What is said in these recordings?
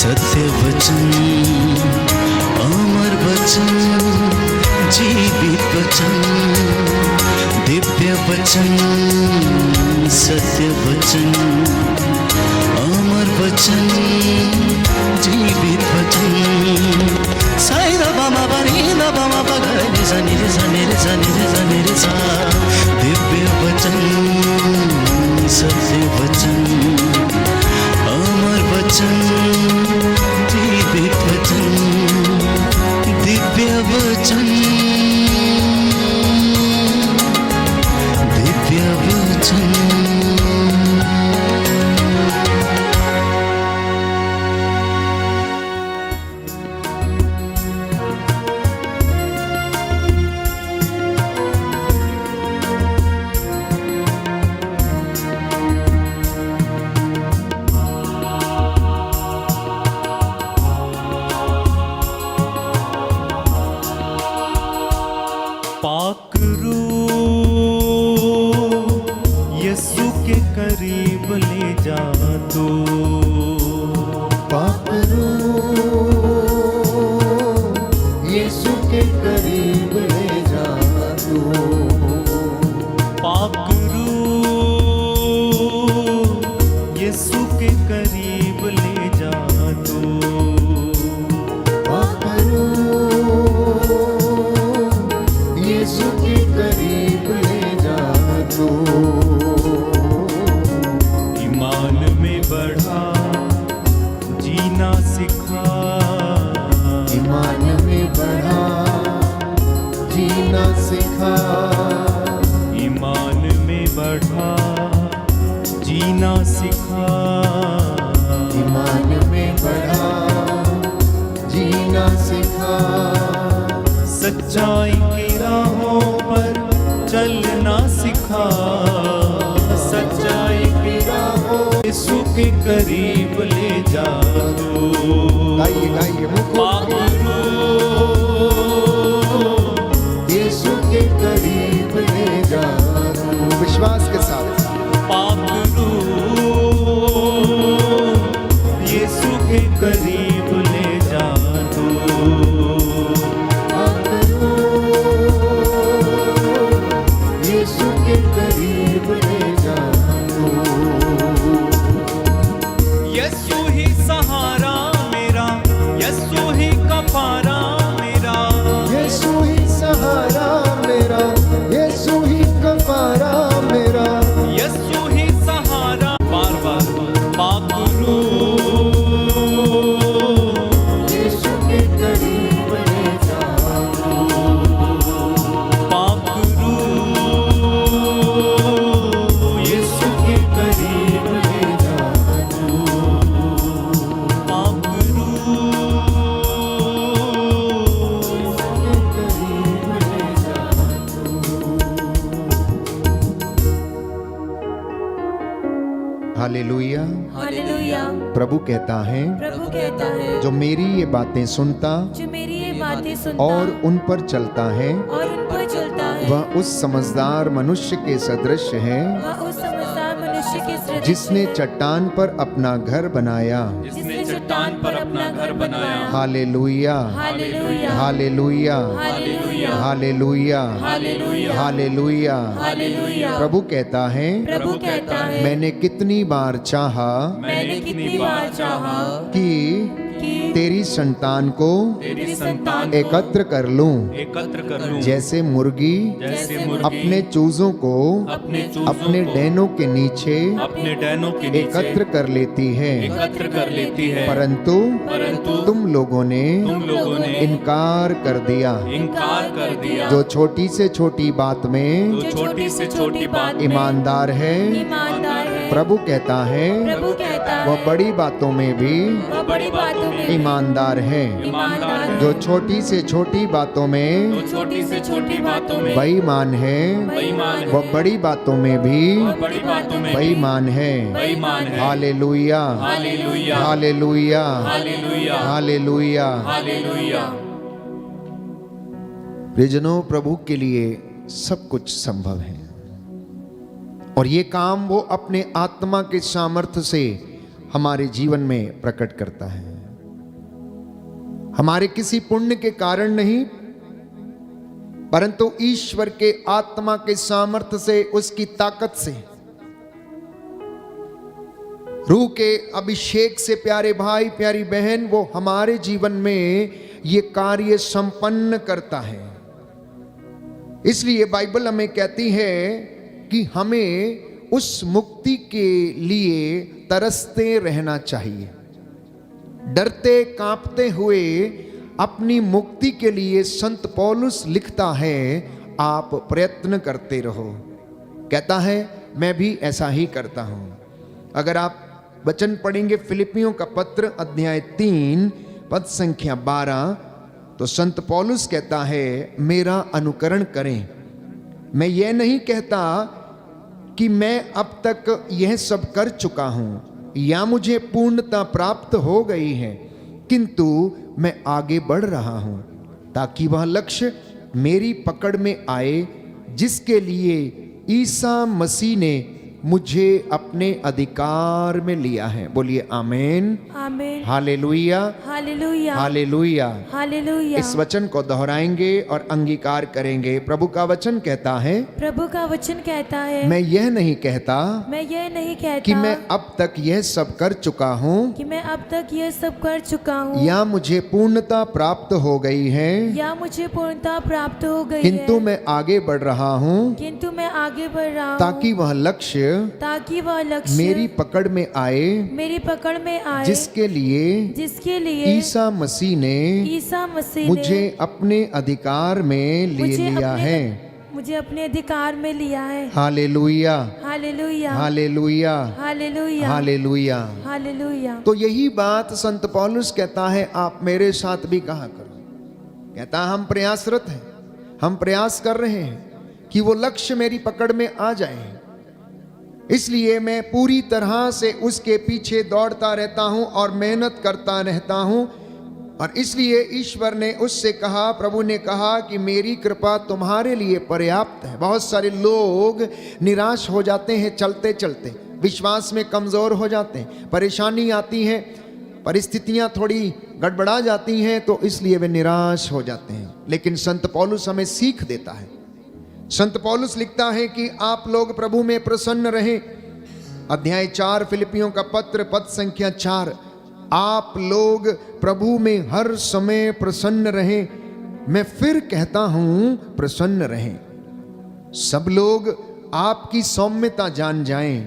सत्य वचन, अमर वचन, जीवित वचन, दिव्य वचन, सत्य वचन, अमर वचन, जीवित वचन। साई दा बामा बनी दा बामा बगरे रे सा रे सा रे सा रे सा। दिव्य वचन, सत्य वचन, अमर वचन, जीवित वचन, दिव्य वचन, दिव्य वचन। पाक रूह यीशु के करीब ले जा दो, पाक रूह यीशु के करीब ले जा दो, पाक रूह यीशु के करीब ले जा दो, पाक रूह यीशु के करीब ले जा दो। ईमान में बढ़ा जीना सिखा, ईमान में बढ़ा जीना सिखा, ईमान में बढ़ा जीना सिखा, ईमान में बढ़ा जीना सिखा, सच्चाई की राहों पर चलना सिखा, सच्चाई की राहों यीशु के करीब ले जा दो। गाइए गाइए पाक रूह यीशु के करीब ले जा दो। विश्वास के साथ पाक रूह यीशु के करीब ले जा दो, यीशु के करीब ले जा दो। यीशु ही सहारा मेरा, यीशु ही कफारा मेरा, यीशु ही सहारा मेरा, यीशु ही कफारा मेरा, यीशु ही सहारा। बार बार पाक रूह यीशु के करीब ले जा दो। पाक रूह यीशु के करीब ले जा दो, पाक रूह के करीब ले जा दो। हालेलुया। हालेलुया। प्रभु कहता है प्रभु कहता है जो मेरी ये बातें सुनता जो मेरी ये बातें सुनता और उन पर चलता है और उन पर चलता है वह उस समझदार मनुष्य के सदृश है वह उस समझदार मनुष्य के सदृश जिसने है, चट्टान पर अपना घर बनाया। जिसने चट्टान पर अपना घर बनाया। Hallelujah, hallelujah. Hallelujah, hallelujah. Hallelujah, hallelujah. Hallelujah. Hallelujah. प्रभु कहता है प्रभु कहता है मैंने कितनी बार चाहा मैंने कितनी बार चाहा कि कि तेरी संतान को तेरी संतान एकत्र कर लूं, एकत्र कर लूं, जैसे मुर्गी जैसे मुर्गी अपने चूजों को अपने चूजों अपने को डैनों के नीचे अपने डैनों के नीचे एकत्र कर लेती है, एकत्र कर लेती है, परंतु परंतु तुम लोगों ने तुम लोगों ने इनकार कर दिया। इनकार कर दिया। जो छोटी से छोटी बात में जो छोटी से छोटी बात में ईमानदार है, ईमानदार है। प्रभु कहता है प्रभु कहता है वह बड़ी बातों में भी वह बड़ी बातों में ईमानदार है। ईमानदार है। जो छोटी से छोटी बातों में जो छोटी से छोटी बातों में बेईमान है, बेईमान है, वह बड़ी बातों में भी बड़ी बातों में बेईमान है। बेईमान है। Hallelujah, hallelujah, hallelujah, hallelujah, hallelujah. Hallelujah. प्रियजनों, प्रभु के लिए सब कुछ संभव है और ये काम वो अपने आत्मा के सामर्थ्य से हमारे जीवन में प्रकट करता है। हमारे किसी पुण्य के कारण नहीं, परंतु ईश्वर के आत्मा के सामर्थ्य से, उसकी ताकत से, रूह के अभिषेक से प्यारे भाई प्यारी बहन वो हमारे जीवन में ये कार्य संपन्न करता है। इसलिए बाइबल हमें कहती है कि हमें उस मुक्ति के लिए तरसते रहना चाहिए, डरते कांपते हुए अपनी मुक्ति के लिए। संत पौलुस लिखता है आप प्रयत्न करते रहो। कहता है मैं भी ऐसा ही करता हूं। अगर आप वचन पढ़ेंगे फिलिपियों का पत्र अध्याय 3 पद संख्या 12, तो संत पौलुस कहता है मेरा अनुकरण करें। मैं यह नहीं कहता कि मैं अब तक यह सब कर चुका हूं या मुझे पूर्णता प्राप्त हो गई है, किंतु मैं आगे बढ़ रहा हूं ताकि वह लक्ष्य मेरी पकड़ में आए जिसके लिए ईसा मसीह ने मुझे अपने अधिकार में लिया है। बोलिए आमीन, आमीन, हालेलुया, हालेलुया, हालेलुया। हालेलुया। इस वचन को दोहराएंगे और अंगीकार करेंगे। प्रभु का वचन कहता है, प्रभु का वचन कहता है, मैं यह नहीं कहता मैं यह नहीं कहता कि मैं अब तक यह सब कर चुका हूँ कि मैं अब तक यह सब कर चुका हूँ या मुझे पूर्णता प्राप्त हो गई है, या मुझे पूर्णता प्राप्त हो गई किंतु है, मैं आगे बढ़ रहा हूँ किंतु मैं आगे बढ़ रहा हूँ ताकि वह लक्ष्य ताकि वह लक्ष्य मेरी पकड़ में आए मेरी पकड़ में आए जिसके लिए ईसा मसीह ने मुझे अपने अधिकार में लिया है। मुझे अपने अधिकार में लिया है। Hallelujah, hallelujah, hallelujah, hallelujah, hallelujah. Hallelujah. तो यही बात संत पौलुस कहता है आप मेरे साथ भी कहा करो। कहता हम प्रयासरत हैं, हम प्रयास कर रहे हैं कि वो लक्ष्य मेरी पकड़ में आ जाए, इसलिए मैं पूरी तरह से उसके पीछे दौड़ता रहता हूं और मेहनत करता रहता हूं। और इसलिए ईश्वर ने उससे कहा, प्रभु ने कहा कि मेरी कृपा तुम्हारे लिए पर्याप्त है। बहुत सारे लोग निराश हो जाते हैं, चलते चलते विश्वास में कमजोर हो जाते हैं, परेशानी आती है, परिस्थितियां थोड़ी गड़बड़ा जाती हैं, तो इसलिए वे निराश हो जाते हैं। लेकिन संत पौलुस हमें सीख देता है। संत पौलुस लिखता है कि आप लोग प्रभु में प्रसन्न रहें। अध्याय 4 फिलिपियों का पत्र पद संख्या 4, आप लोग प्रभु में हर समय प्रसन्न रहें। मैं फिर कहता हूं प्रसन्न रहें। सब लोग आपकी सौम्यता जान जाएं।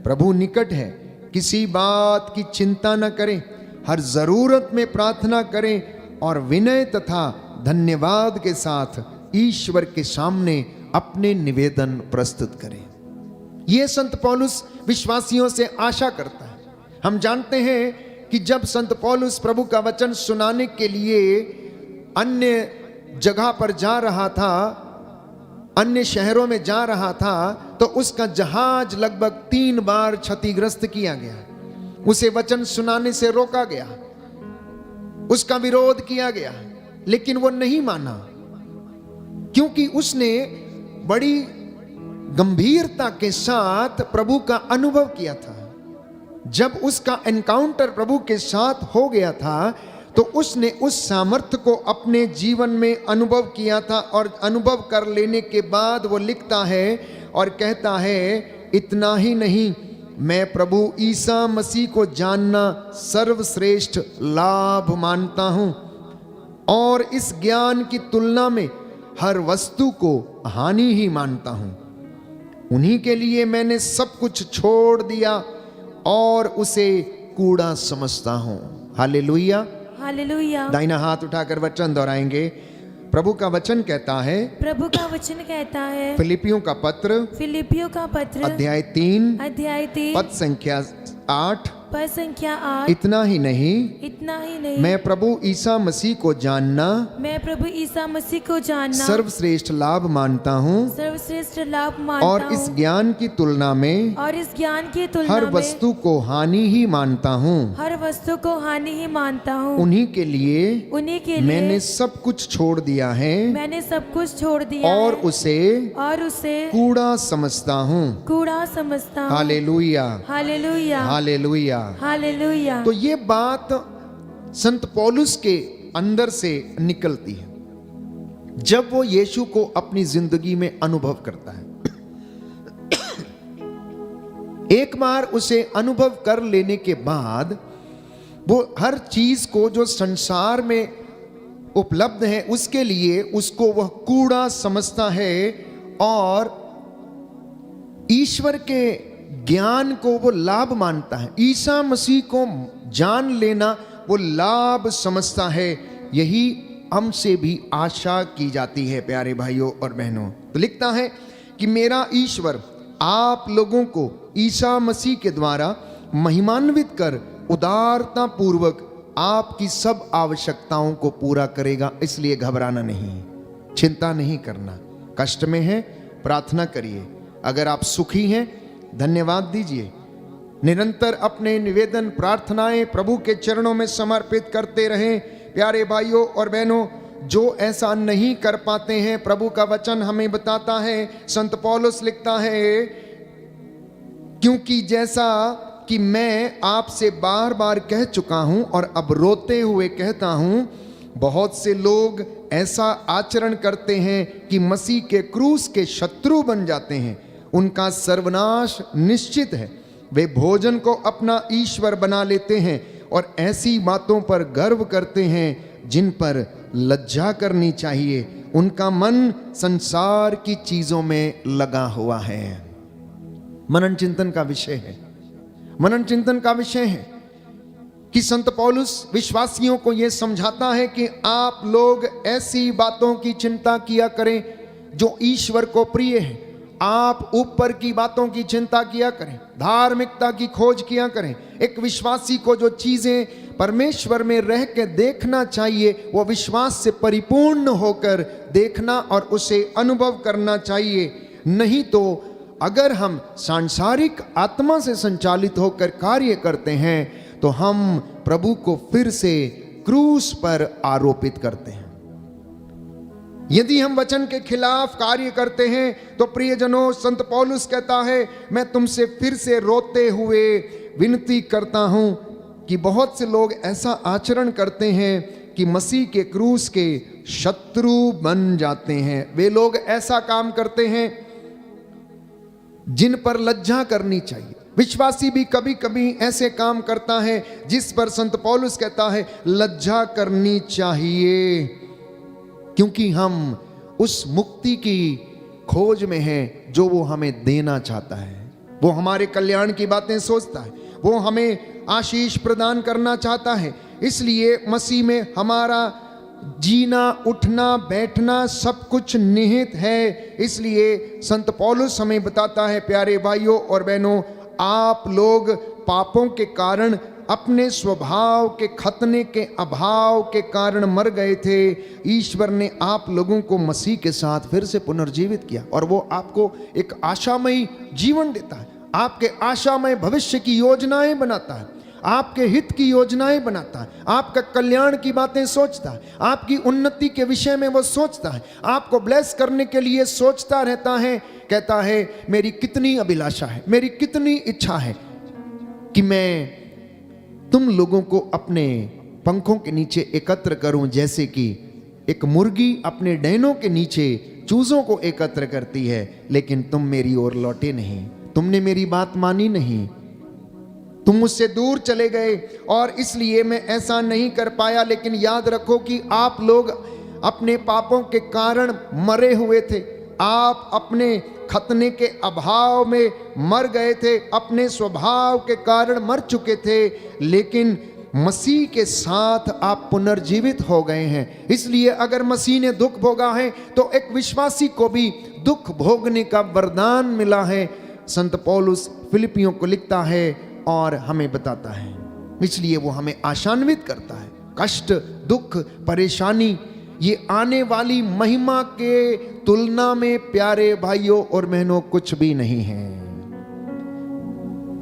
प्रभु निकट है, किसी बात की चिंता न करें, हर जरूरत में प्रार्थना करें और विनय तथा धन्यवाद के साथ ईश्वर के सामने अपने निवेदन प्रस्तुत करें। यह संत पौलुस विश्वासियों से आशा करता है। हम जानते हैं कि जब संत पौलुस प्रभु का वचन सुनाने के लिए अन्य जगह पर जा रहा था, अन्य शहरों में जा रहा था, तो उसका जहाज लगभग 3 बार क्षतिग्रस्त किया गया। उसे वचन सुनाने से रोका गया, उसका विरोध किया गया, लेकिन वो नहीं माना, क्योंकि उसने बड़ी गंभीरता के साथ प्रभु का अनुभव किया था। जब उसका एनकाउंटर प्रभु के साथ हो गया था, तो उसने उस सामर्थ्य को अपने जीवन में अनुभव किया था। और अनुभव कर लेने के बाद वो लिखता है और कहता है, इतना ही नहीं, मैं प्रभु ईसा मसीह को जानना सर्वश्रेष्ठ लाभ मानता हूं और इस ज्ञान की तुलना में हर वस्तु को हानि ही मानता हूं। उन्हीं के लिए मैंने सब कुछ छोड़ दिया और उसे कूड़ा समझता हूं। Hallelujah, hallelujah. दाहिना हाथ उठाकर वचन दोहराएंगे। प्रभु का वचन कहता है, प्रभु का वचन कहता है, फिलिपियों का पत्र फिलिपियों का पत्र अध्याय 3 पद संख्या 8, पद संख्या 8, इतना ही नहीं, इतना ही नहीं, मैं प्रभु ईसा मसीह को जानना, मैं प्रभु ईसा मसीह को जानना सर्वश्रेष्ठ लाभ मानता हूँ सर्वश्रेष्ठ लाभ मानता और हूँ इस ज्ञान की तुलना में और इस ज्ञान की तुलना हर में वस्तु को हानि ही मानता हूँ। हर वस्तु को हानि ही मानता हूँ। उन्हीं के लिए मैंने लिए सब कुछ छोड़ दिया है मैंने सब कुछ छोड़ दिया और है उसे कूड़ा समझता हूँ। कूड़ा समझता हूँ। Hallelujah, hallelujah, hallelujah. हालेलुया। तो ये बात संत पौलुस के अंदर से निकलती है जब वो यीशु को अपनी जिंदगी में अनुभव करता है। एक बार उसे अनुभव कर लेने के बाद वो हर चीज को जो संसार में उपलब्ध है उसके लिए उसको वह कूड़ा समझता है और ईश्वर के ज्ञान को वो लाभ मानता है। ईसा मसीह को जान लेना वो लाभ समझता है। यही हमसे भी आशा की जाती है प्यारे भाइयों और बहनों। तो लिखता है कि मेरा ईश्वर आप लोगों को ईसा मसीह के द्वारा महिमान्वित कर उदारता पूर्वक आपकी सब आवश्यकताओं को पूरा करेगा। इसलिए घबराना नहीं, चिंता नहीं करना। कष्ट में है प्रार्थना करिए, अगर आप सुखी हैं धन्यवाद दीजिए। निरंतर अपने निवेदन प्रार्थनाएं प्रभु के चरणों में समर्पित करते रहें। प्यारे भाइयों और बहनों, जो ऐसा नहीं कर पाते हैं, प्रभु का वचन हमें बताता है, संत पौलुस लिखता है, क्योंकि जैसा कि मैं आपसे बार बार कह चुका हूं और अब रोते हुए कहता हूं, बहुत से लोग ऐसा आचरण करते हैं कि मसीह के क्रूस के शत्रु बन जाते हैं। उनका सर्वनाश निश्चित है। वे भोजन को अपना ईश्वर बना लेते हैं और ऐसी बातों पर गर्व करते हैं जिन पर लज्जा करनी चाहिए। उनका मन संसार की चीजों में लगा हुआ है। मनन चिंतन का विषय है, मनन चिंतन का विषय है कि संत पौलुस विश्वासियों को यह समझाता है कि आप लोग ऐसी बातों की चिंता किया करें जो ईश्वर को प्रिय है। आप ऊपर की बातों की चिंता किया करें, धार्मिकता की खोज किया करें। एक विश्वासी को जो चीजें परमेश्वर में रह के देखना चाहिए वो विश्वास से परिपूर्ण होकर देखना और उसे अनुभव करना चाहिए। नहीं तो अगर हम सांसारिक आत्मा से संचालित होकर कार्य करते हैं तो हम प्रभु को फिर से क्रूस पर आरोपित करते हैं। यदि हम वचन के खिलाफ कार्य करते हैं तो प्रियजनों, संत पौलुस कहता है, मैं तुमसे फिर से रोते हुए विनती करता हूं कि बहुत से लोग ऐसा आचरण करते हैं कि मसीह के क्रूस के शत्रु बन जाते हैं। वे लोग ऐसा काम करते हैं जिन पर लज्जा करनी चाहिए। विश्वासी भी कभी कभी ऐसे काम करता है जिस पर संत पौलुस कहता है लज्जा करनी चाहिए, क्योंकि हम उस मुक्ति की खोज में हैं जो वो हमें देना चाहता है। वो हमारे कल्याण की बातें सोचता है, वो हमें आशीष प्रदान करना चाहता है। इसलिए मसीह में हमारा जीना, उठना, बैठना सब कुछ निहित है। इसलिए संत पौलुस हमें बताता है, प्यारे भाइयों और बहनों, आप लोग पापों के कारण, अपने स्वभाव के खतने के अभाव के कारण मर गए थे। ईश्वर ने आप लोगों को मसीह के साथ फिर से पुनर्जीवित किया और वो आपको एक आशामयी जीवन देता है, आपके आशामय भविष्य की योजनाएं बनाता है, आपके हित की योजनाएं बनाता है, आपका कल्याण की बातें सोचता है, आपकी उन्नति के विषय में वो सोचता है, आपको ब्लेस करने के लिए सोचता रहता है। कहता है, मेरी कितनी अभिलाषा है, मेरी कितनी इच्छा है कि मैं तुम लोगों को अपने पंखों के नीचे एकत्र करूं, जैसे कि एक मुर्गी अपने डैनों के नीचे चूजों को एकत्र करती है, लेकिन तुम मेरी ओर लौटे नहीं, तुमने मेरी बात मानी नहीं, तुम मुझसे दूर चले गए और इसलिए मैं ऐसा नहीं कर पाया। लेकिन याद रखो कि आप लोग अपने पापों के कारण मरे हुए थे, आप अपने खतने के अभाव में मर गए थे, अपने स्वभाव के कारण मर चुके थे, लेकिन मसीह के साथ आप पुनर्जीवित हो गए हैं। इसलिए अगर मसीह ने दुख भोगा है तो एक विश्वासी को भी दुख भोगने का वरदान मिला है। संत पौलुस फिलिपियों को लिखता है और हमें बताता है, इसलिए वो हमें आशान्वित करता है। कष्ट, दुख, परेशानी ये आने वाली महिमा के तुलना में प्यारे भाइयों और बहनों कुछ भी नहीं है।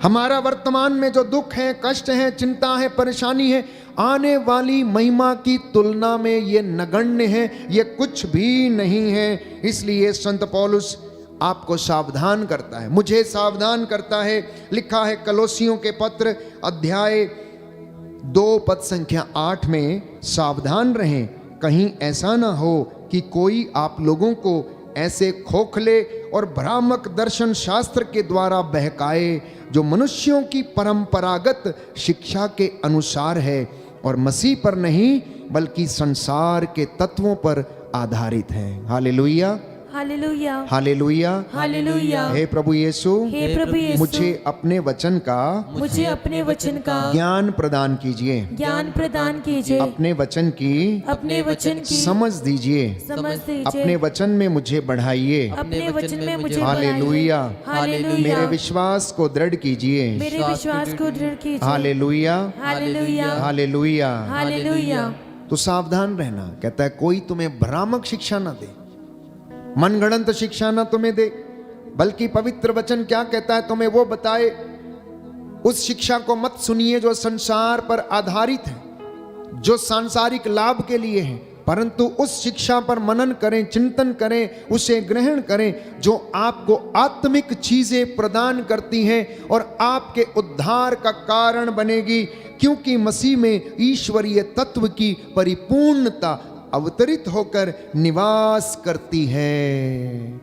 हमारा वर्तमान में जो दुख है, कष्ट है, चिंता है, परेशानी है, आने वाली महिमा की तुलना में ये नगण्य है, ये कुछ भी नहीं है। इसलिए संत पौलुस आपको सावधान करता है, मुझे सावधान करता है। लिखा है कलोसियों के पत्र अध्याय 2 पद संख्या 8 में, सावधान रहें कहीं ऐसा ना हो कि कोई आप लोगों को ऐसे खोखले और भ्रामक दर्शन शास्त्र के द्वारा बहकाए जो मनुष्यों की परंपरागत शिक्षा के अनुसार है और मसीह पर नहीं बल्कि संसार के तत्वों पर आधारित है। Hallelujah, hallelujah, hallelujah, hallelujah. हे प्रभु यीशु, हे प्रभु यीशु, मुझे अपने वचन का मुझे अपने वचन का ज्ञान प्रदान कीजिए, ज्ञान प्रदान कीजिए, अपने वचन की अपने वचन की समझ दीजिए, समझ अपने दीजिए, वचन में मुझे बढ़ाइए। अपने वचन में मुझे हालेलुया, बढ़ाइए। हालेलुया, मेरे विश्वास को दृढ़ कीजिए। मेरे विश्वास को दृढ़ कीजिए। Hallelujah, hallelujah, hallelujah. हालेलुया। तो सावधान रहना, कहता है कोई तुम्हें भ्रामक शिक्षा ना दे, मनगढ़ंत शिक्षा ना तुम्हें दे, बल्कि पवित्र वचन क्या कहता है तुम्हें वो बताए। उस शिक्षा को मत सुनिए जो संसार पर आधारित है, जो सांसारिक लाभ के लिए है, परंतु उस शिक्षा पर मनन करें, चिंतन करें, उसे ग्रहण करें जो आपको आत्मिक चीजें प्रदान करती हैं और आपके उद्धार का कारण बनेगी, क्योंकि मसीह में ईश्वरीय तत्व की परिपूर्णता अवतरित होकर निवास करती है,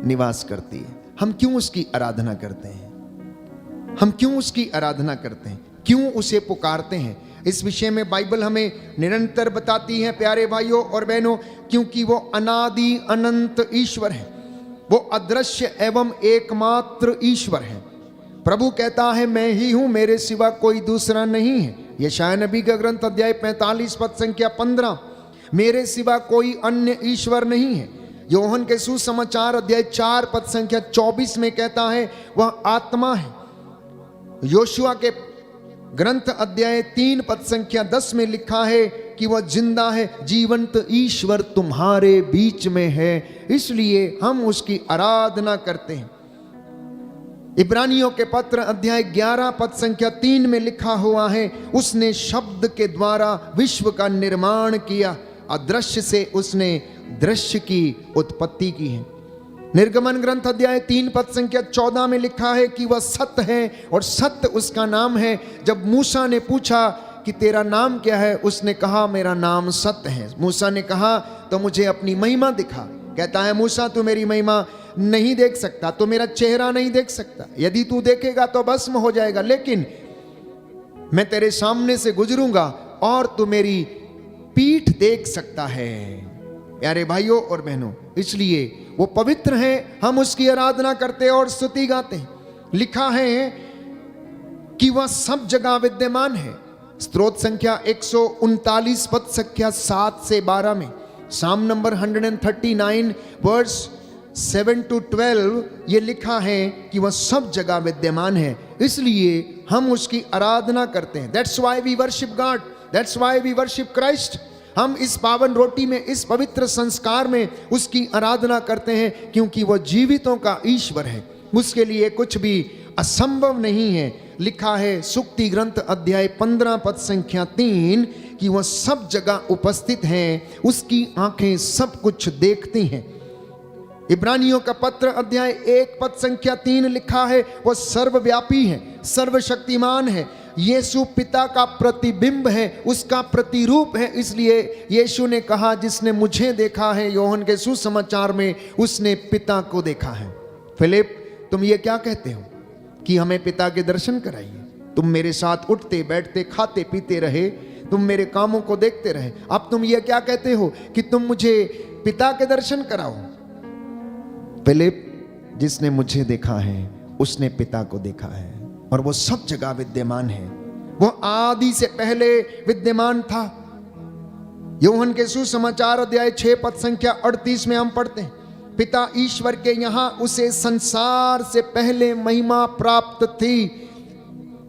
निवास करती है। हम क्यों उसकी आराधना करते हैं? हम क्यों उसकी आराधना करते हैं? क्यों उसे पुकारते हैं? इस विषय में बाइबल हमें निरंतर बताती है प्यारे भाइयों और बहनों, क्योंकि वो अनादि अनंत ईश्वर है, वो अदृश्य एवं एकमात्र ईश्वर है। प्रभु कहता है मैं ही हूं, मेरे सिवा कोई दूसरा नहीं है। यशायाह नबी का ग्रंथ अध्याय 45 पद संख्या 15, मेरे सिवा कोई अन्य ईश्वर नहीं है। योहन के सुसमाचार अध्याय 4 पद संख्या 24 में कहता है वह आत्मा है। योशुआ के ग्रंथ अध्याय 3 पद संख्या 10 में लिखा है कि वह जिंदा है, जीवंत ईश्वर तुम्हारे बीच में है, इसलिए हम उसकी आराधना करते हैं। इब्रानियों के पत्र अध्याय 11 पद संख्या 3 में लिखा हुआ है उसने शब्द के द्वारा विश्व का निर्माण किया, अदृश्य से उसने दृश्य की उत्पत्ति की है। निर्गमन ग्रंथ अध्याय 3 पद संख्या 14 में लिखा है कि वह सत्य है और सत्य उसका नाम है। जब मूसा ने पूछा कि तेरा नाम क्या है, उसने कहा मेरा नाम सत्य है। मूसा ने कहा तो मुझे अपनी महिमा दिखा। कहता है मूसा तू मेरी महिमा नहीं देख सकता, तो मेरा चेहरा नहीं देख सकता, यदि तू देखेगा तो भस्म हो जाएगा, लेकिन मैं तेरे सामने से गुजरूंगा और तू मेरी पीठ देख सकता है। प्यारे भाइयों और बहनों, इसलिए वो पवित्र है, हम उसकी आराधना करते और स्तुति गाते हैं। लिखा है कि वह सब जगह विद्यमान है। स्त्रोत संख्या 139 पद संख्या 7 से 12 में, साम नंबर 139 वर्स 7 to 12 ये लिखा है कि वह सब जगह विद्यमान है, इसलिए हम उसकी आराधना करते हैं। That's why we worship God, that's why we worship Christ. हम इस पावन रोटी में, इस पवित्र संस्कार में उसकी आराधना करते हैं, क्योंकि वह जीवितों का ईश्वर है, उसके लिए कुछ भी असंभव नहीं है। लिखा है सुक्ति ग्रंथ अध्याय 15 पद संख्या 3 कि वह सब जगह उपस्थित हैं, उसकी आंखें सब कुछ देखती हैं। इब्रानियों का पत्र अध्याय 1 पद संख्या 3 लिखा है वह सर्वव्यापी है, सर्वशक्तिमान है, यीशु पिता का प्रतिबिंब है, उसका प्रतिरूप है। इसलिए यीशु ने कहा जिसने मुझे देखा है, योहन के सुसमाचार में, उसने पिता को देखा है। फिलिप तुम ये क्या कहते हो कि हमें पिता के दर्शन कराइए? तुम मेरे साथ उठते बैठते खाते पीते रहे, तुम मेरे कामों को देखते रहे, अब तुम ये क्या कहते हो कि तुम मुझे पिता के दर्शन कराओ? फिलिप जिसने मुझे देखा है उसने पिता को देखा है, और वो सब जगह विद्यमान है, वो आदि से पहले विद्यमान था। यूहन्ना के सुसमाचार अध्याय 6 पद संख्या 38 में हम पढ़ते हैं पिता ईश्वर के यहाँ उसे संसार से पहले महिमा प्राप्त थी।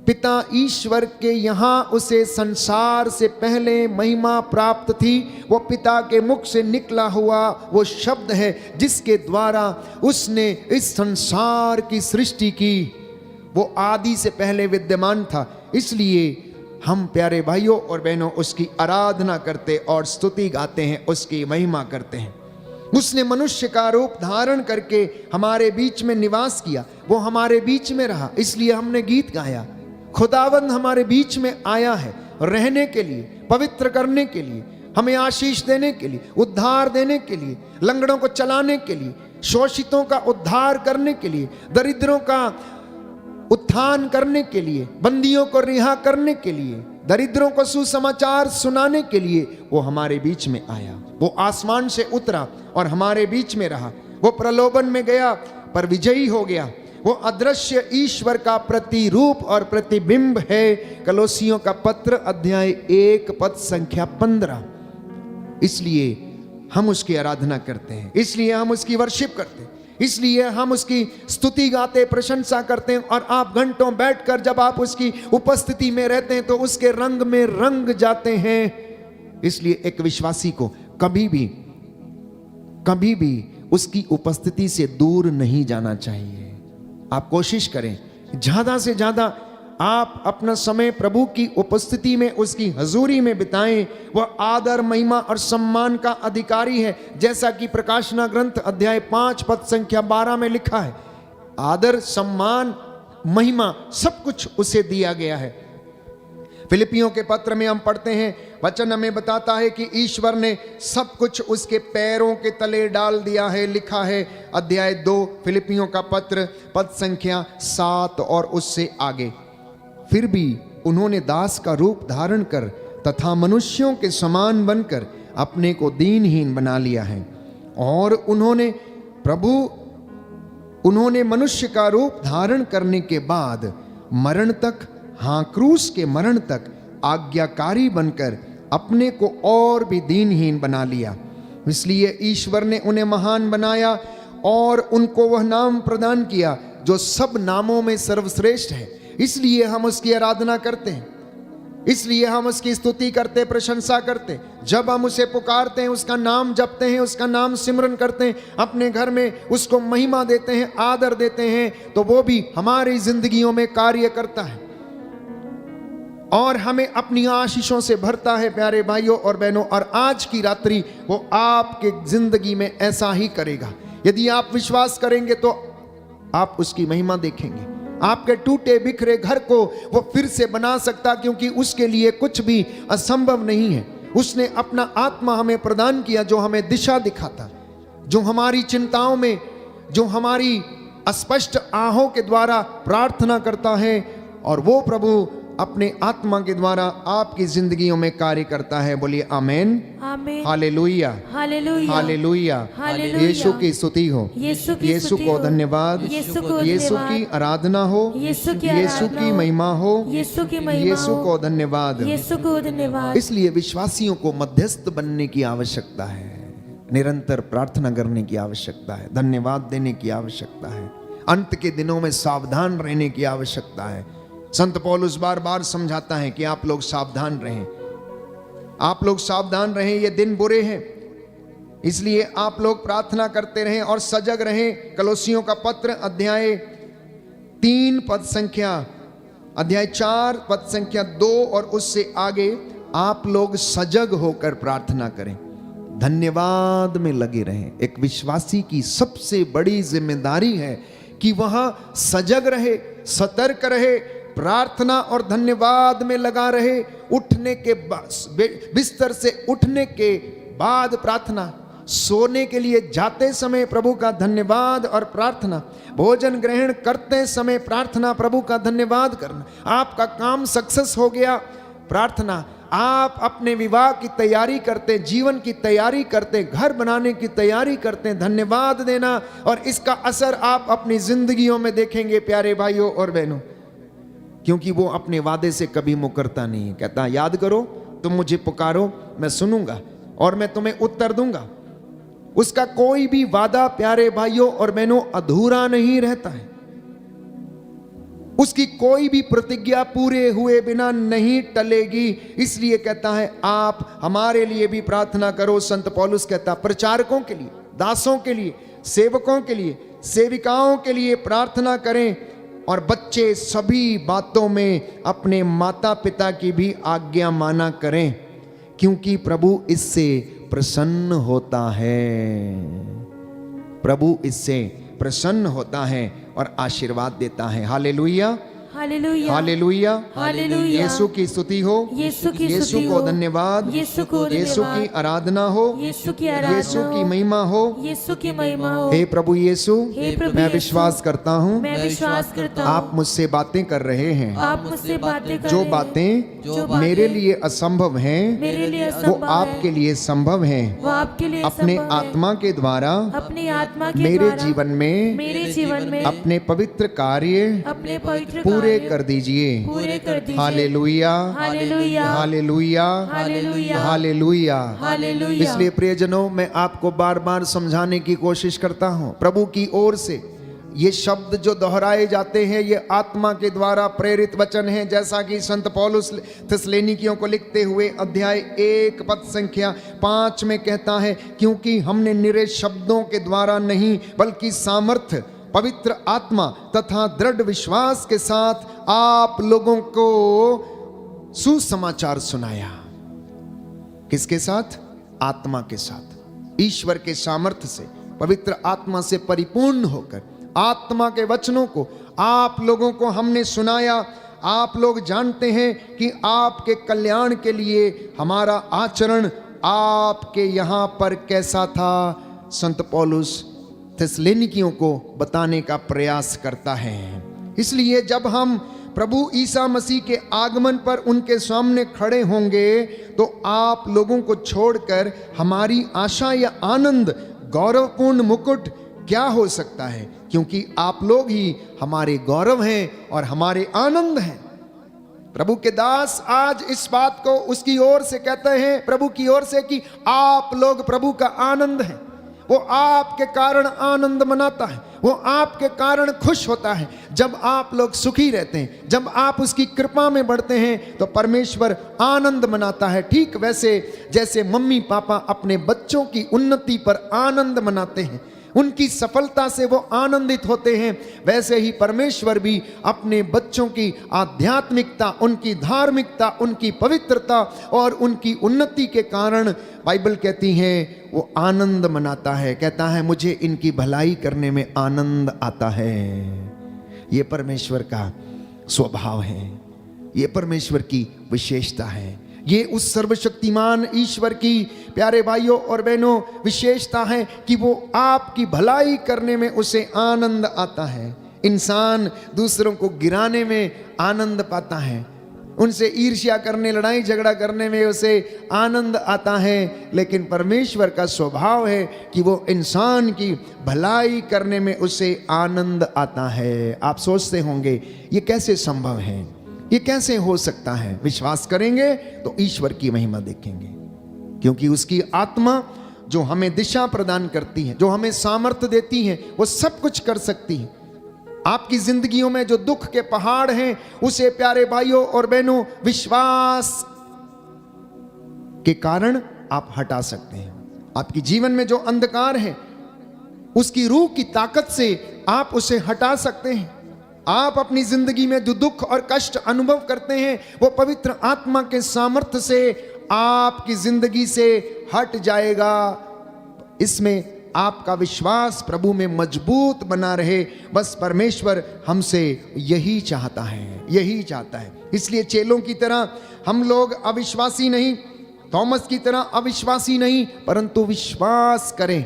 पिता ईश्वर के यहाँ उसे संसार से पहले महिमा प्राप्त थी। वो पिता के मुख से निकला हुआ वो शब्द है जिसके द्वारा उसने इस संसार की सृष्टि की। वो आदि से पहले विद्यमान था, इसलिए हम प्यारे भाइयों और बहनों उसकी आराधना करते और स्तुति गाते हैं, उसकी महिमा करते हैं। उसने मनुष्य का रूप धारण करके हमारे बीच में निवास किया, वो हमारे बीच में रहा, इसलिए हमने गीत गाया, खुदावंद हमारे बीच में आया है रहने के लिए, पवित्र करने के लिए, हमें आशीष देने के लिए, उद्धार देने के लिए, लंगड़ों को चलाने के लिए, शोषितों का उद्धार करने के लिए, दरिद्रों का उत्थान करने के लिए, बंदियों को रिहा करने के लिए, दरिद्रों को सुसमाचार सुनाने के लिए वो हमारे बीच में आया। वो आसमान से उतरा और हमारे बीच में रहा। वो प्रलोभन में गया पर विजयी हो गया। वो अदृश्य ईश्वर का प्रतिरूप और प्रतिबिंब है। कलोसियों का पत्र अध्याय 1 पद संख्या 15। इसलिए हम उसकी आराधना करते हैं, इसलिए हम उसकी वर्शिप करते हैं, इसलिए हम उसकी स्तुति गाते, प्रशंसा करते हैं। और आप घंटों बैठकर जब आप उसकी उपस्थिति में रहते हैं तो उसके रंग में रंग जाते हैं। इसलिए एक विश्वासी को कभी भी उसकी उपस्थिति से दूर नहीं जाना चाहिए। आप कोशिश करें ज्यादा से ज्यादा आप अपना समय प्रभु की उपस्थिति में, उसकी हजूरी में बिताएं। वह आदर, महिमा और सम्मान का अधिकारी है, जैसा कि प्रकाशना ग्रंथ अध्याय 5 पद संख्या 12 में लिखा है। आदर, सम्मान, महिमा सब कुछ उसे दिया गया है। फिलिपियों के पत्र में हम पढ़ते हैं, वचन हमें बताता है कि ईश्वर ने सब कुछ उसके पैरों के तले डाल दिया है। लिखा है अध्याय 2 फिलिपियों का पत्र पद संख्या 7 और उससे आगे, फिर भी उन्होंने दास का रूप धारण कर तथा मनुष्यों के समान बनकर अपने को दीनहीन बना लिया है। और उन्होंने मनुष्य का रूप धारण करने के बाद मरण तक, हाँ क्रूस के मरण तक आज्ञाकारी बनकर अपने को और भी दीनहीन बना लिया। इसलिए ईश्वर ने उन्हें महान बनाया और उनको वह नाम प्रदान किया जो सब नामों में सर्वश्रेष्ठ है। इसलिए हम उसकी आराधना करते हैं, इसलिए हम उसकी स्तुति करते, प्रशंसा करते। जब हम उसे पुकारते हैं, उसका नाम जपते हैं, उसका नाम सिमरन करते हैं, अपने घर में उसको महिमा देते हैं, आदर देते हैं, तो वो भी हमारी जिंदगियों में कार्य करता है और हमें अपनी आशीषों से भरता है। प्यारे भाइयों और बहनों, और आज की रात्रि वो आपके जिंदगी में ऐसा ही करेगा। यदि आप विश्वास करेंगे तो आप उसकी महिमा देखेंगे। आपके टूटे बिखरे घर को वो फिर से बना सकता, क्योंकि उसके लिए कुछ भी असंभव नहीं है। उसने अपना आत्मा हमें प्रदान किया जो हमें दिशा दिखाता, जो हमारी चिंताओं में, जो हमारी अस्पष्ट आहों के द्वारा प्रार्थना करता है, और वो प्रभु अपने आत्मा के द्वारा आपकी जिंदगियों में कार्य करता है। बोलिए आमेन, आमेन, हालेलुया, हालेलुया, हालेलुया। हालेलुया। यीशु की स्तुति हो, यीशु को धन्यवाद, यीशु की आराधना हो, यीशु की महिमा हो, यीशु को धन्यवाद, यीशु को धन्यवाद। इसलिए विश्वासियों को मध्यस्थ बनने की आवश्यकता है, निरंतर प्रार्थना करने की आवश्यकता है, धन्यवाद देने की आवश्यकता है, अंत के दिनों में सावधान रहने की आवश्यकता है। संत पौलुस बार बार समझाता है कि आप लोग सावधान रहें, आप लोग सावधान रहें, ये दिन बुरे हैं, इसलिए आप लोग प्रार्थना करते रहें और सजग रहें। कलोसियों का पत्र अध्याय 3 पद संख्या, अध्याय 4 पद संख्या 2 और उससे आगे, आप लोग सजग होकर प्रार्थना करें, धन्यवाद में लगे रहें। एक विश्वासी की सबसे बड़ी जिम्मेदारी है कि वह सजग रहे, सतर्क रहे, प्रार्थना और धन्यवाद में लगा रहे। उठने के बिस्तर से उठने के बाद प्रार्थना, सोने के लिए जाते समय प्रभु का धन्यवाद और प्रार्थना, भोजन ग्रहण करते समय प्रार्थना, प्रभु का धन्यवाद करना। आपका काम सक्सेस हो गया, प्रार्थना। आप अपने विवाह की तैयारी करते, जीवन की तैयारी करते, घर बनाने की तैयारी करते, धन्यवाद देना, और इसका असर आप अपनी जिंदगियों में देखेंगे प्यारे भाइयों और बहनों, क्योंकि वो अपने वादे से कभी मुकरता नहीं है। कहता याद करो, तुम मुझे पुकारो, मैं सुनूंगा और मैं तुम्हें उत्तर दूंगा। उसका कोई भी वादा प्यारे भाइयों और बहनों अधूरा नहीं रहता है, उसकी कोई भी प्रतिज्ञा पूरे हुए बिना नहीं टलेगी। इसलिए कहता है आप हमारे लिए भी प्रार्थना करो। संत पौलुस कहता प्रचारकों के लिए, दासों के लिए, सेवकों के लिए, सेविकाओं के लिए प्रार्थना करें, और बच्चे सभी बातों में अपने माता पिता की भी आज्ञा माना करें, क्योंकि प्रभु इससे प्रसन्न होता है। प्रभु इससे प्रसन्न होता है और आशीर्वाद देता है। Hallelujah, hallelujah hallelujah. हालेलुया। यीशु की स्तुति हो, यीशु की यीशु स्तुति को हो, धन्यवाद, यीशु को यीशु धन्यवाद, की आराधना हो, यीशु की आराधना यीशु की हो, महिमा हो। यीशु की महिमा हो। हे प्रभु यीशु, हे प्रभु मैं यीशु, विश्वास करता हूँ मैं विश्वास करता हूँ आप मुझसे बातें कर रहे हैं। आप मुझसे बातें कर जो रहे हैं। बातें जो बातें मेरे लिए असंभव हैं, मेरे लिए वो असंभव आपके है, लिए संभव हैं। वो आपके लिए अपने संभव है। आत्मा के द्वारा अपनी आत्मा के मेरे द्वारा जीवन में मेरे जीवन में अपने पवित्र कार्य अपने पवित्र पूरे कार्य कर दीजिए। पूरे कर दीजिए। Hallelujah, hallelujah hallelujah, hallelujah hallelujah. Hallelujah. इसलिए प्रियजनों, मैं आपको बार बार समझाने की कोशिश करता हूँ, प्रभु की ओर से ये शब्द जो दोहराए जाते हैं, ये आत्मा के द्वारा प्रेरित वचन है। जैसा कि संत पौलुस थिस्सलुनीकियों को लिखते हुए अध्याय 1 पद संख्या 5 में कहता है, क्योंकि हमने निरे शब्दों के द्वारा नहीं बल्कि सामर्थ्य, पवित्र आत्मा तथा दृढ़ विश्वास के साथ आप लोगों को सुसमाचार सुनाया। किसके साथ? आत्मा के साथ। ईश्वर के सामर्थ्य से, पवित्र आत्मा से परिपूर्ण होकर आत्मा के वचनों को आप लोगों को हमने सुनाया। आप लोग जानते हैं कि आपके कल्याण के लिए हमारा आचरण आपके यहाँ पर कैसा था। संत पौलुस थिस्सलुनीकियों को बताने का प्रयास करता है। इसलिए जब हम प्रभु ईसा मसीह के आगमन पर उनके सामने खड़े होंगे, तो आप लोगों को छोड़कर हमारी आशा या आनंद, गौरवपूर्ण मुकुट क्या हो सकता है? क्योंकि आप लोग ही हमारे गौरव हैं और हमारे आनंद हैं। प्रभु के दास आज इस बात को उसकी ओर से कहते हैं, प्रभु की ओर से, कि आप लोग प्रभु का आनंद हैं। वो आपके कारण आनंद मनाता है, वो आपके कारण खुश होता है। जब आप लोग सुखी रहते हैं, जब आप उसकी कृपा में बढ़ते हैं, तो परमेश्वर आनंद मनाता है। ठीक वैसे जैसे मम्मी पापा अपने बच्चों की उन्नति पर आनंद मनाते हैं, उनकी सफलता से वो आनंदित होते हैं, वैसे ही परमेश्वर भी अपने बच्चों की आध्यात्मिकता, उनकी धार्मिकता, उनकी पवित्रता और उनकी उन्नति के कारण, बाइबल कहती है, वो आनंद मनाता है। कहता है, मुझे इनकी भलाई करने में आनंद आता है। ये परमेश्वर का स्वभाव है, ये परमेश्वर की विशेषता है, ये उस सर्वशक्तिमान ईश्वर की, प्यारे भाइयों और बहनों, विशेषता है कि वो आपकी भलाई करने में उसे आनंद आता है। इंसान दूसरों को गिराने में आनंद पाता है, उनसे ईर्ष्या करने, लड़ाई झगड़ा करने में उसे आनंद आता है, लेकिन परमेश्वर का स्वभाव है कि वो इंसान की भलाई करने में उसे आनंद आता है। आप सोचते होंगे, ये कैसे संभव है, ये कैसे हो सकता है? विश्वास करेंगे तो ईश्वर की महिमा देखेंगे, क्योंकि उसकी आत्मा जो हमें दिशा प्रदान करती है, जो हमें सामर्थ्य देती है, वो सब कुछ कर सकती है। आपकी जिंदगियों में जो दुख के पहाड़ हैं, उसे प्यारे भाइयों और बहनों विश्वास के कारण आप हटा सकते हैं। आपकी जीवन में जो अंधकार है, उसकी रूह की ताकत से आप उसे हटा सकते हैं। आप अपनी जिंदगी में जो दुख और कष्ट अनुभव करते हैं, वो पवित्र आत्मा के सामर्थ्य से आपकी जिंदगी से हट जाएगा। इसमें आपका विश्वास प्रभु में मजबूत बना रहे। बस परमेश्वर हमसे यही चाहता है, यही चाहता है। इसलिए चेलों की तरह हम लोग अविश्वासी नहीं, थॉमस की तरह अविश्वासी नहीं, परंतु विश्वास करें।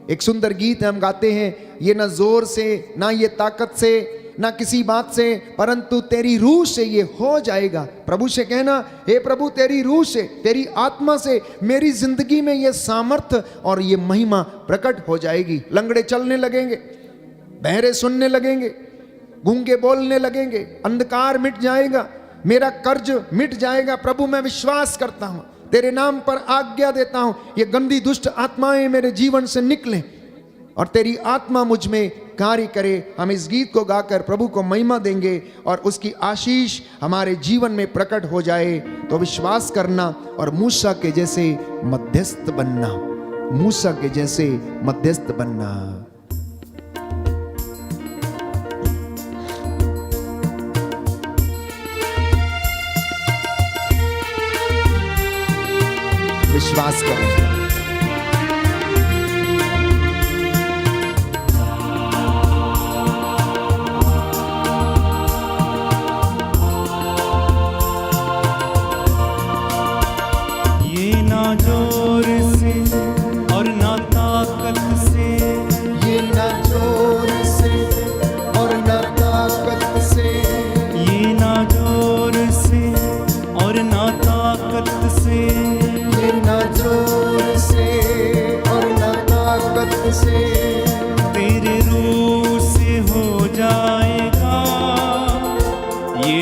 एक सुंदर गीत हम गाते हैं, ये ना जोर से, ना ये ताकत से, ना किसी बात से, परंतु तेरी रूह से ये हो जाएगा। प्रभु से कहना, हे प्रभु, तेरी रूह से, तेरी आत्मा से मेरी जिंदगी में ये सामर्थ्य और ये महिमा प्रकट हो जाएगी। लंगड़े चलने लगेंगे, बहरे सुनने लगेंगे, गूंगे बोलने लगेंगे, अंधकार मिट जाएगा, मेरा कर्ज मिट जाएगा। प्रभु, मैं विश्वास करता हूं, तेरे नाम पर आज्ञा देता हूं, ये गंदी दुष्ट आत्माएं मेरे जीवन से निकलें और तेरी आत्मा मुझ में कार्य करे। हम इस गीत को गाकर प्रभु को महिमा देंगे और उसकी आशीष हमारे जीवन में प्रकट हो जाए। तो विश्वास करना और मूसा के जैसे मध्यस्थ बनना, मूसा के जैसे मध्यस्थ बनना। विश्वास करें।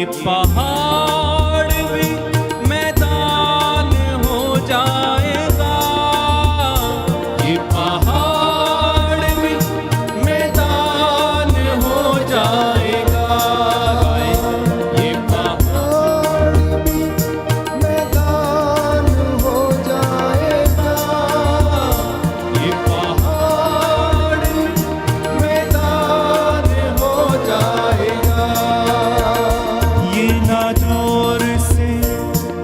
पहाड़ भी मैदान हो जाएगा, ये पहाड़ भी मैदान हो जाएगा, ये पहाड़ भी मैदान हो जाएगा, ये पहाड़ भी मैदान हो जाएगा। ये ना जोर से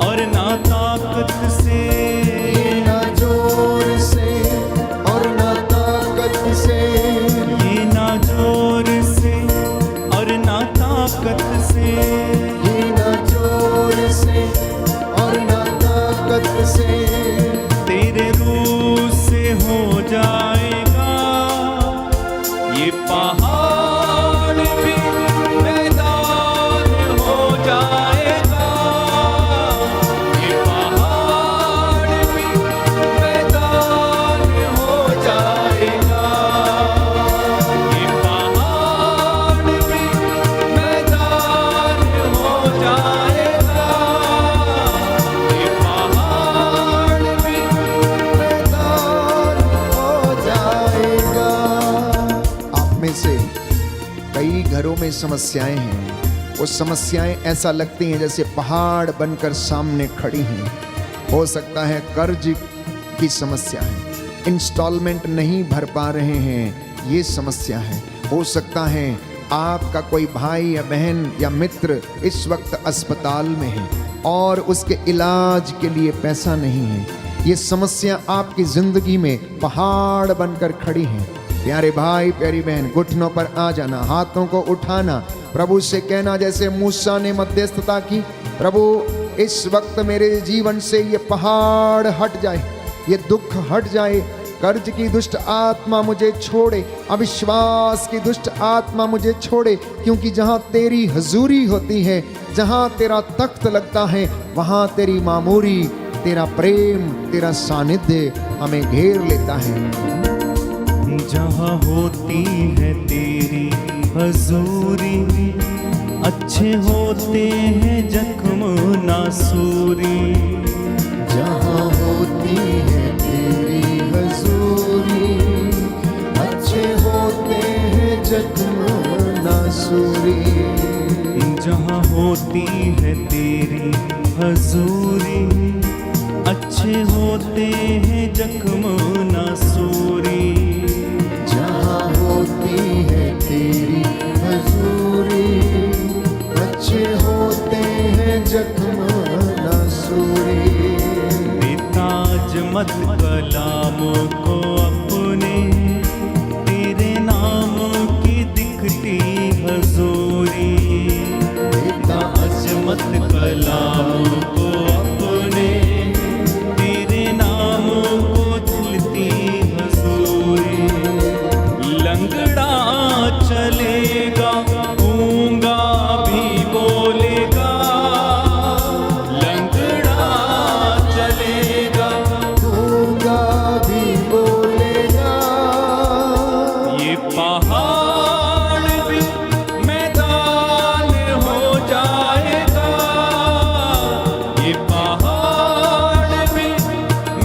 और ना ताकत से, ये ना जोर से और ना ताकत से, ये ना जोर से और ना ताकत से, ये ना जोर से और ना ताकत से, तेरे रूह से हो जाएगा, ये पहाड़ भी मैदान हो जाएगा, ये पहाड़ भी मैदान हो जाएगा, ये पहाड़ भी मैदान हो जाएगा, ये पहाड़ भी मैदान हो जाएगा। आप में से कई घरों में समस्याएं हैं, वो समस्याएं ऐसा लगती हैं जैसे पहाड़ बनकर सामने खड़ी हैं। हो सकता है कर्ज की समस्या है, इंस्टॉलमेंट नहीं भर पा रहे हैं, ये समस्या है। हो सकता है आपका कोई भाई या बहन या मित्र इस वक्त अस्पताल में है और उसके इलाज के लिए पैसा नहीं है। ये समस्या आपकी जिंदगी में पहाड़ बनकर खड़ी है। प्यारे भाई प्यारी बहन, घुटनों पर आ जाना, हाथों को उठाना, प्रभु से कहना जैसे मूसा ने मध्यस्थता की, प्रभु इस वक्त मेरे जीवन से ये पहाड़ हट जाए, ये दुख हट जाए, कर्ज की दुष्ट आत्मा मुझे छोड़े, अविश्वास की दुष्ट आत्मा मुझे छोड़े, क्योंकि जहाँ तेरी हजूरी होती है, जहाँ तेरा तख्त लगता है, वहाँ तेरी मामूरी, तेरा प्रेम, तेरा सानिध्य हमें घेर लेता है। जहाँ होती है तेरी हजूरी, अच्छे होते हैं जख्म नासूरी, जहाँ होती है तेरी हजूरी, अच्छे होते हैं जख्म नासूरी, जहाँ होती है तेरी हजूरी, अच्छे होते हैं जख्म नासूरी, जहाँ होती है तेरी हजूरी, अच्छे होते हैं जख्म नासूरी। देता अजमत कलाम को अपने, तेरे नाम की दिखती हजूरी, देता अजमत कलाम को अपने, तेरे नाम को दिलती हजूरी, लंगड़ा चलेगा, गूंगा भी बोलेगा, लंगड़ा चलेगा, गूंगा भी बोलेगा, ये पहाड़ भी मैदान हो जाएगा, ये पहाड़ भी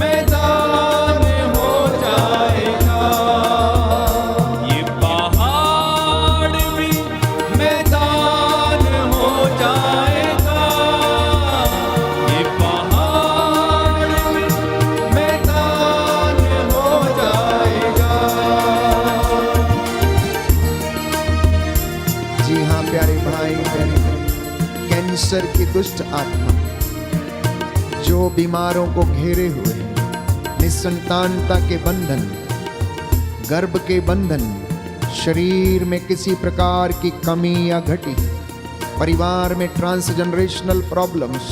मैदान हो जाएगा, ये पहाड़ भी मैदान हो जाएगा, ये पहाड़ भी मैदान हो जाएगा। जी हाँ प्यारे भाई प्यारी बहन, कैंसर की दुष्ट आत्मा जो बीमारों को घेरे हुए है, निसंतानता के बंधन, गर्भ के बंधन, शरीर में किसी प्रकार की कमी या घटी, परिवार में ट्रांसजनरेशनल प्रॉब्लम्स,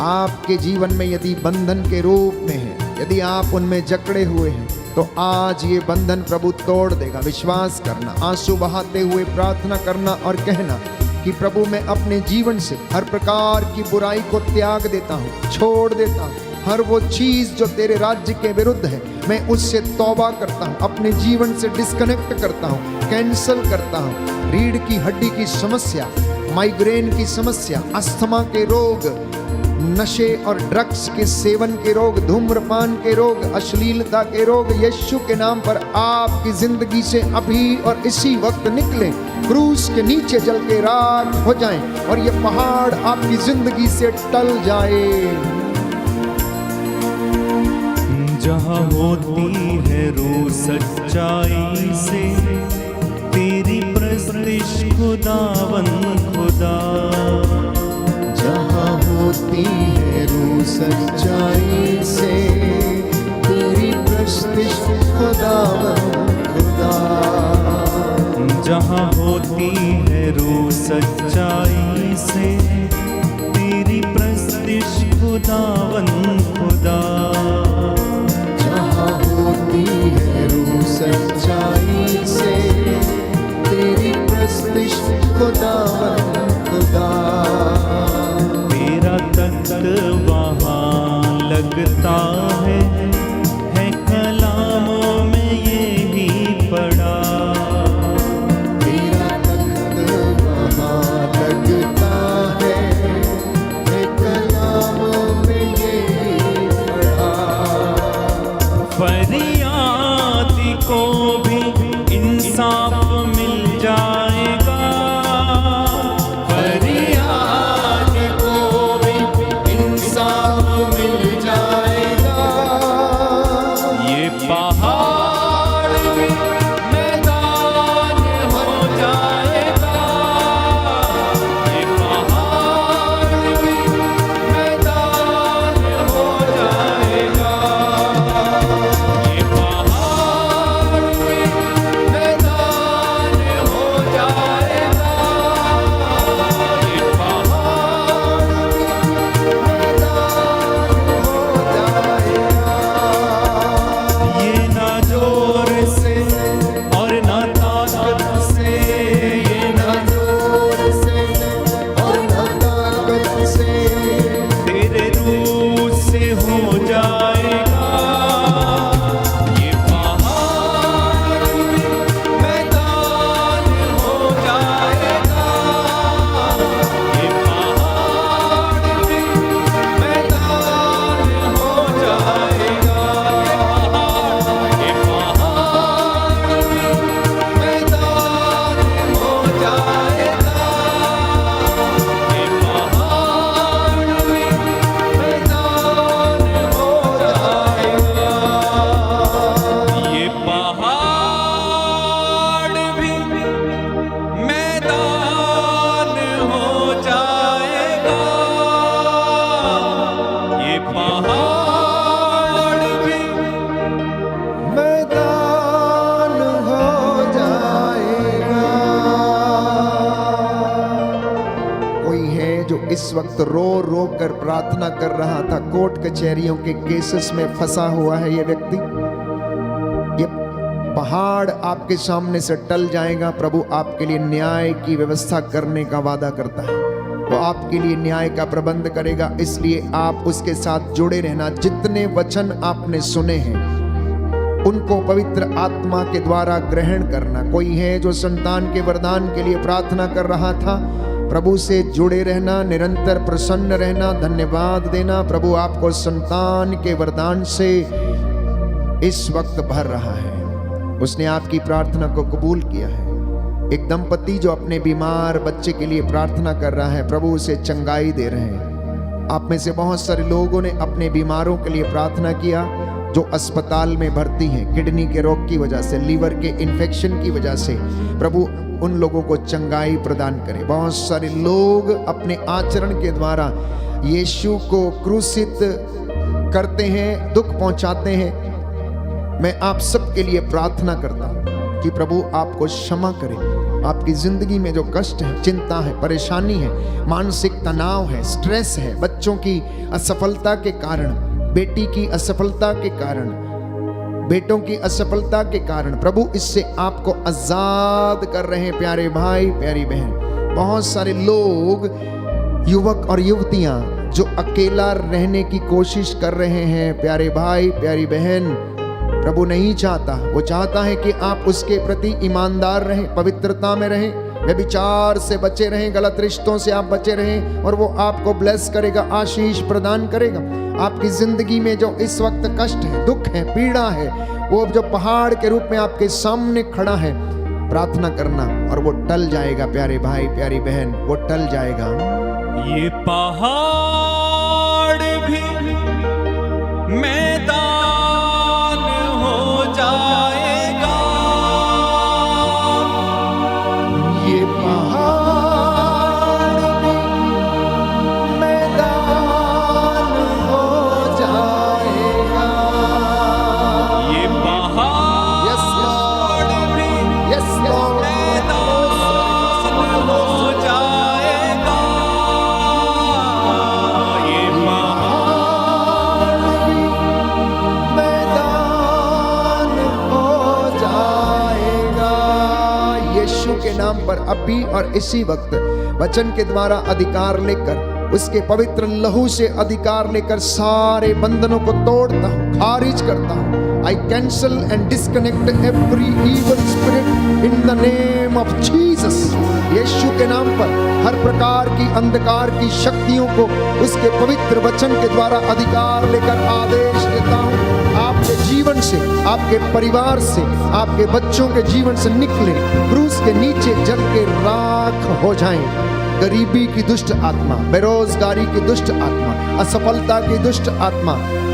आपके जीवन में यदि बंधन के रूप में है, यदि आप उनमें जकड़े हुए हैं, तो आज ये बंधन प्रभु तोड़ देगा। विश्वास करना, आंसू बहाते हुए प्रार्थना करना और कहना कि प्रभु मैं अपने जीवन से हर प्रकार की बुराई को त्याग देता हूँ, छोड़ देता हूँ। हर वो चीज जो तेरे राज्य के विरुद्ध है, मैं उससे तौबा करता हूँ, अपने जीवन से डिस्कनेक्ट करता हूँ, कैंसल करता हूँ। रीढ़ की हड्डी की समस्या, माइग्रेन की समस्या, अस्थमा के रोग, नशे और ड्रग्स के सेवन के रोग, धूम्रपान के रोग, अश्लीलता के रोग यीशु के नाम पर आपकी जिंदगी से अभी और इसी वक्त निकले, क्रूस के नीचे जल के राख हो जाएं और ये पहाड़ आपकी जिंदगी से टल जाए। जहाँ होती है रूह सच्चाई से, तेरी प्रस्तिश खुदावन खुदा। जहाँ होती है रूह सच्चाई से, तेरी प्रस्तिश खुदावन खुदा। जहाँ होती है रूह सच्चाई से, तेरी प्रस्तिश खुदावन खुदा। जहाँ होती है रूह सच्चाई से, तेरी प्रस्तिश खुदावन खुदा। तेरा तख्त वहाँ लगता है कलामों में ये भी पढ़ा। तेरा तख्त वहाँ लगता है कलामों में ये भी पढ़ा। फरियादी को भी इंसाफ मिल जाएगा, फरियादी को भी इंसाफ मिल जाएगा। ये पहाड़ भी मैदान हो जाएगा। ये पहाड़ भी मैदान हो जाएगा। ये पहाड़ भी मैदान हो जाएगा। ये पहाड़ ये ना जोर से और ना ताकत से, ये ना जोर से और न ताकत से, तेरे रूह से हो जाएगा। ये पहाड़ भी मैदान हो जाएगा। ये पहाड़ भी मैदान हो जाएगा। ये पहाड़ भी मैदान हो जाएगा। ये पहाड़ भी मैदान हो जाएगा। ये पहाड़ भी मैदान हो जाएगा। ये पहाड़ भी मैदान हो जाएगा। कोई है जो इस वक्त रो रो कर प्रार्थना कर रहा था, कोर्ट कचहरियों के केसेस में फंसा हुआ है ये व्यक्ति। ये पहाड़ आपके सामने से टल जाएगा। प्रभु आपके लिए न्याय की व्यवस्था करने का वादा करता है। वो आपके लिए न्याय का प्रबंध करेगा, इसलिए आप उसके साथ जुड़े रहना। जितने वचन आपने सुने हैं उनको पवित्र आत्मा के द्वारा ग्रहण करना। कोई है जो संतान के वरदान के लिए प्रार्थना कर रहा था, प्रभु से जुड़े रहना, निरंतर प्रसन्न रहना, धन्यवाद देना। प्रभु आपको संतान के वरदान से इस वक्त भर रहा है। उसने आपकी प्रार्थना को कबूल किया है। एक दंपति जो अपने बीमार बच्चे के लिए प्रार्थना कर रहा है, प्रभु उसे चंगाई दे रहे हैं। आप में से बहुत सारे लोगों ने अपने बीमारों के लिए प्रार्थना किया जो अस्पताल में भर्ती हैं, किडनी के रोग की वजह से, लीवर के इन्फेक्शन की वजह से। प्रभु उन लोगों को चंगाई प्रदान करे। बहुत सारे लोग अपने आचरण के द्वारा यीशु को क्रूसित करते हैं, दुख पहुंचाते हैं। मैं आप सबके लिए प्रार्थना करता हूं कि प्रभु आपको क्षमा करे। आपकी जिंदगी में जो कष्ट है, चिंता है, परेशानी है, मानसिक तनाव है, स्ट्रेस है, बच्चों की असफलता के कारण, बेटी की असफलता के कारण, बेटों की असफलता के कारण, प्रभु इससे आपको आजाद कर रहे हैं। प्यारे भाई, प्यारी बहन, बहुत सारे लोग, युवक और युवतियां जो अकेला रहने की कोशिश कर रहे हैं, प्यारे भाई, प्यारी बहन, प्रभु नहीं चाहता। वो चाहता है कि आप उसके प्रति ईमानदार रहें, पवित्रता में रहें, व्यभिचार से बचे रहें, गलत रिश्तों से आप बचे रहें और वो आपको ब्लेस करेगा, आशीष प्रदान करेगा। आपकी जिंदगी में जो इस वक्त कष्ट है, दुख है, पीड़ा है, वो जो पहाड़ के रूप में आपके सामने खड़ा है, प्रार्थना करना और वो टल जाएगा। प्यारे भाई, प्यारी बहन, वो टल जाएगा। ये पहाड़ भी मैदान हो जाएगा, ये पहाड़ भी मैदान हो जाएगा। ये पहाड़ Yes, Lord. भी Yes, Lord. मैदान हो जाएगा। ये मैदान हो जाएगा। यीशु के नाम पर अभी और इसी वक्त वचन के द्वारा अधिकार लेकर, उसके पवित्र लहू से अधिकार लेकर सारे बंधनों को तोड़ता हूं, खारिज करता हूं। I cancel and disconnect every evil spirit in the name of Jesus. Yeshu के नाम पर हर प्रकार की अंधकार की शक्तियों को उसके पवित्र वचन के द्वारा अधिकार लेकर आदेश देता हूं, आपके जीवन से, आपके परिवार से, आपके बच्चों के जीवन से निकले, क्रूस के नीचे जल के राख हो जाएं। गरीबी की दुष्ट आत्मा, बेरोजगारी की दुष्ट आत्मा, असफलता की दुष्ट आत्मा,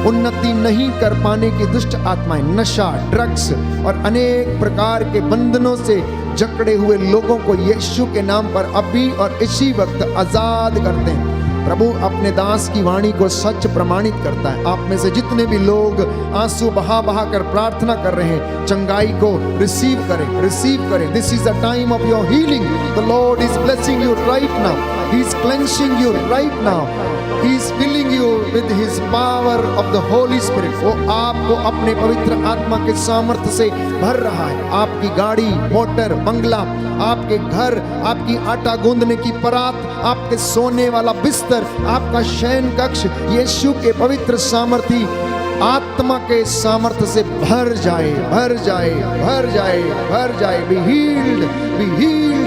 उन्नति नहीं कर पाने की दुष्ट आत्माएं, नशा, ड्रग्स और अनेक प्रकार के बंधनों से जकड़े हुए लोगों को यीशु के नाम पर अभी और इसी वक्त आजाद करते हैं। प्रभु अपने दास की वाणी को सच प्रमाणित करता है। आप में से जितने भी लोग आंसू बहा बहा कर प्रार्थना कर रहे हैं, चंगाई को रिसीव करें, रिसीव करें। This is the time of your healing. The Lord is blessing you right now, he is cleansing you right now, he is filling you with his power of the Holy Spirit. वो आपको अपने पवित्र आत्मा के सामर्थ्य से भर रहा है। आपकी गाड़ी, मोटर, बंगला, आपके घर, आपकी आटा गूंदने की परात, आपके सोने वाला बिस्तर, आपका शयन कक्ष यीशु के पवित्र सामर्थी आत्मा के सामर्थ्य से भर जाए, भर जाए, भर जाए, भर जाए। Be healed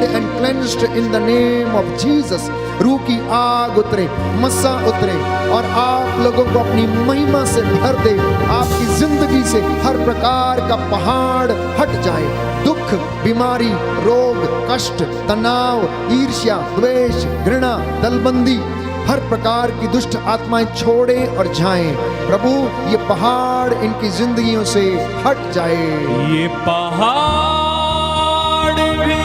and cleansed in the name of Jesus. रूह की आग उतरे, मसा उतरे और आप लोगों को अपनी महिमा से भर दे। आपकी जिंदगी से हर प्रकार का पहाड़ हट जाए। दुख, बीमारी, रोग, कष्ट, तनाव, ईर्ष्या, द्वेष, घृणा, दलबंदी, हर प्रकार की दुष्ट आत्माएं छोड़े और जाएं। प्रभु ये पहाड़ इनकी जिंदगियों से हट जाए। ये पहाड़ भी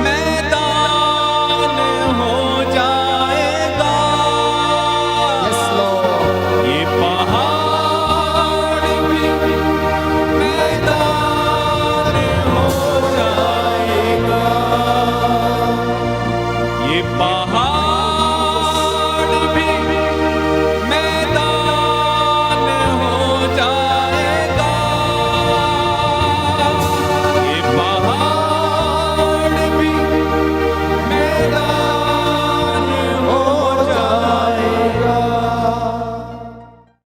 मैदान हो जाएगा। Yes, Lord. ये पहाड़ भी मैदान हो जाएगा। ये पहाड़